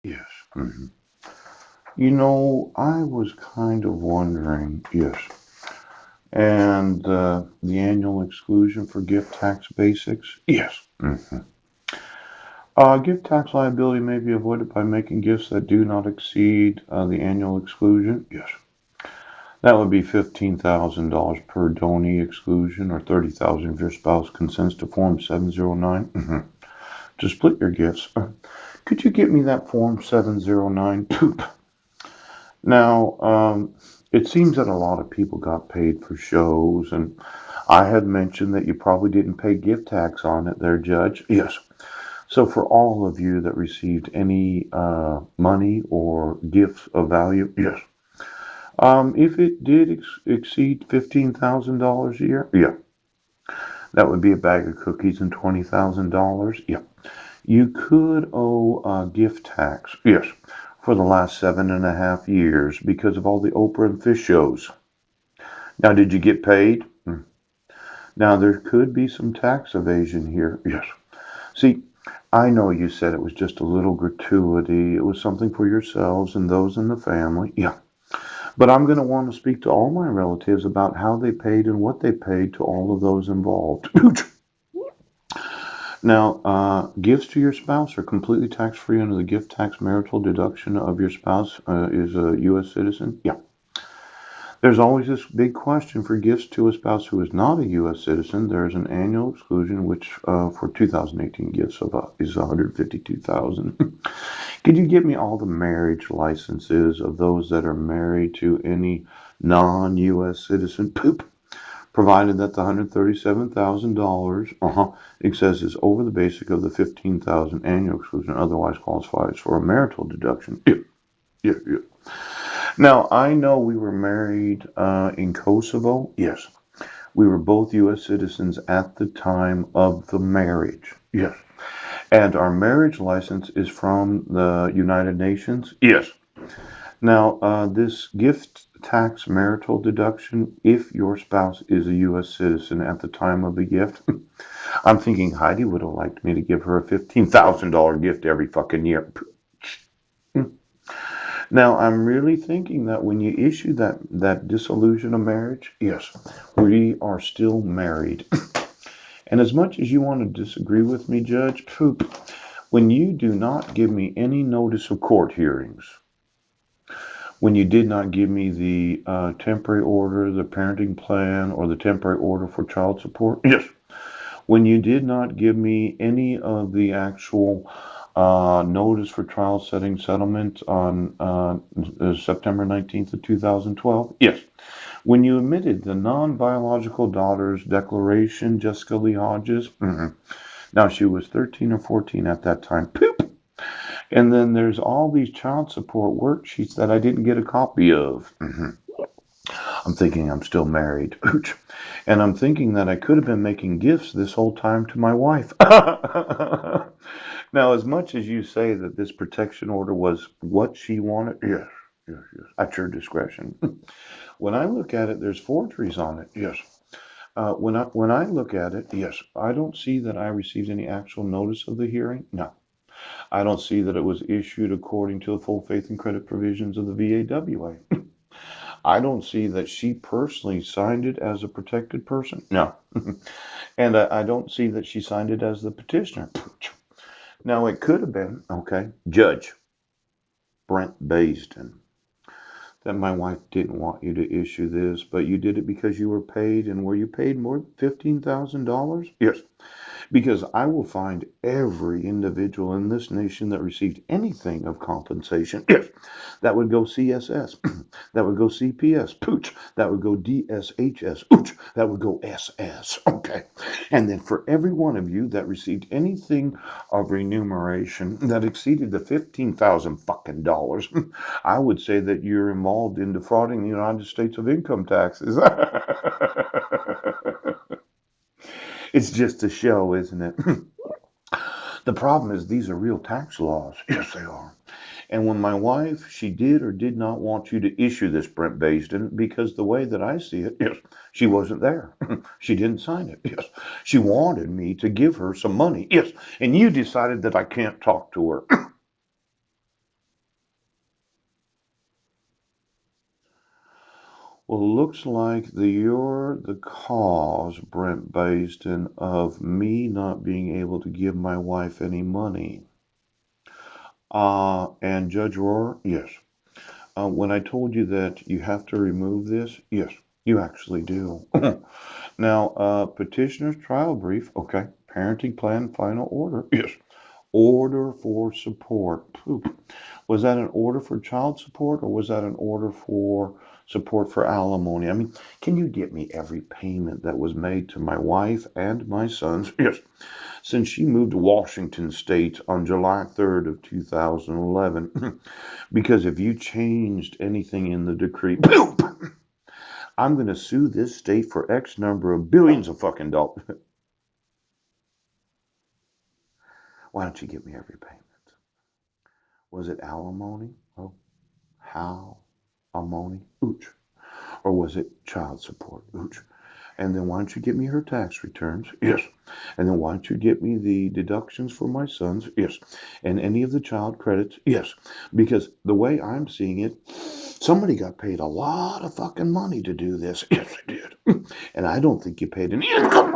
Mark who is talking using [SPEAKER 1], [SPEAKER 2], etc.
[SPEAKER 1] Yes. I was kind of wondering, yes, and the annual exclusion for gift tax basics? Yes. Gift tax liability may be avoided by making gifts that do not exceed the annual exclusion? Yes. That would be $15,000 per donee exclusion or $30,000 if your spouse consents to Form 709. To split your gifts. Could you get me that Form 709? Now, it seems that a lot of people got paid for shows, and I had mentioned that you probably didn't pay gift tax on it there, Judge. Yes. So, for all of you that received any money or gifts of value, yes. If it did exceed $15,000 a year, yeah, that would be a bag of cookies and $20,000. Yeah. You could owe gift tax, yes, for the last 7.5 years because of all the Oprah and Fish shows. Now, did you get paid? Now, there could be some tax evasion here. Yes. See, I know you said it was just a little gratuity. It was something for yourselves and those in the family. Yeah. But I'm going to want to speak to all my relatives about how they paid and what they paid to all of those involved. Now, gifts to your spouse are completely tax-free under the gift tax marital deduction of your spouse is a U.S. citizen. Yeah. There's always this big question for gifts to a spouse who is not a U.S. citizen. There's an annual exclusion, which for 2018 gifts is 152,000. Could you give me all the marriage licenses of those that are married to any non-U.S. citizen? Poop. Provided that the $137,000 excess over the basic of the 15,000 annual exclusion, otherwise qualifies for a marital deduction. Yeah, yeah, yeah. Now I know we were married in Kosovo. Yes, we were both U.S. citizens at the time of the marriage. Yes, and our marriage license is from the United Nations. Yes. Now, this gift tax marital deduction, if your spouse is a U.S. citizen at the time of the gift, I'm thinking Heidi would have liked me to give her a $15,000 gift every fucking year. Now, I'm really thinking that when you issue that dissolution of marriage, yes, we are still married. And as much as you want to disagree with me, Judge, poop, when you do not give me any notice of court hearings, when you did not give me the temporary order, the parenting plan, or the temporary order for child support, yes, when you did not give me any of the actual notice for trial setting settlement on September 19th of 2012, yes, when you omitted the non-biological daughter's declaration, Jessica Lee Hodges, now she was 13 or 14 at that time, poop. And then there's all these child support worksheets that I didn't get a copy of. I'm thinking I'm still married. And I'm thinking that I could have been making gifts this whole time to my wife. Now, as much as you say that this protection order was what she wanted, yes, yes, yes, at your discretion. When I look at it, there's forgeries on it. Yes. When I look at it, yes, I don't see that I received any actual notice of the hearing. No. I don't see that it was issued according to the full faith and credit provisions of the VAWA. I don't see that she personally signed it as a protected person. No. And I don't see that she signed it as the petitioner. Now, it could have been, okay, Judge Brent Baisden, that my wife didn't want you to issue this, but you did it because you were paid. And were you paid more than $15,000? Yes. Because I will find every individual in this nation that received anything of compensation. Yes, that would go CSS, that would go CPS, pooch, that would go DSHS, pooch, that would go SS. Okay, and then for every one of you that received anything of remuneration that exceeded the 15,000 fucking dollars, I would say that you're involved in defrauding the United States of income taxes. It's just a show, isn't it? The problem is these are real tax laws. Yes, they are. And when my wife, she did or did not want you to issue this, Brent Baisden, because the way that I see it, yes, she wasn't there. She didn't sign it. Yes. She wanted me to give her some money. Yes. And you decided that I can't talk to her. Well, it looks like you're the cause, Brent Baston, of me not being able to give my wife any money. And Judge Rohr, yes. When I told you that you have to remove this, yes, you actually do. Now, petitioner's trial brief, okay. Parenting plan final order, yes. Order for support. Poop. Was that an order for child support or was that an order for support for alimony? I mean, can you get me every payment that was made to my wife and my sons? Yes. Since she moved to Washington State on July 3rd of 2011. Because if you changed anything in the decree, poop, I'm going to sue this state for X number of billions of fucking dollars. Why don't you give me every payment? Was it alimony? Oh, how? Alimony? Ooch. Or was it child support? Ooch. And then why don't you get me her tax returns? Yes. And then why don't you get me the deductions for my sons? Yes. And any of the child credits? Yes. Because the way I'm seeing it, somebody got paid a lot of fucking money to do this. Yes, they did. And I don't think you paid an income.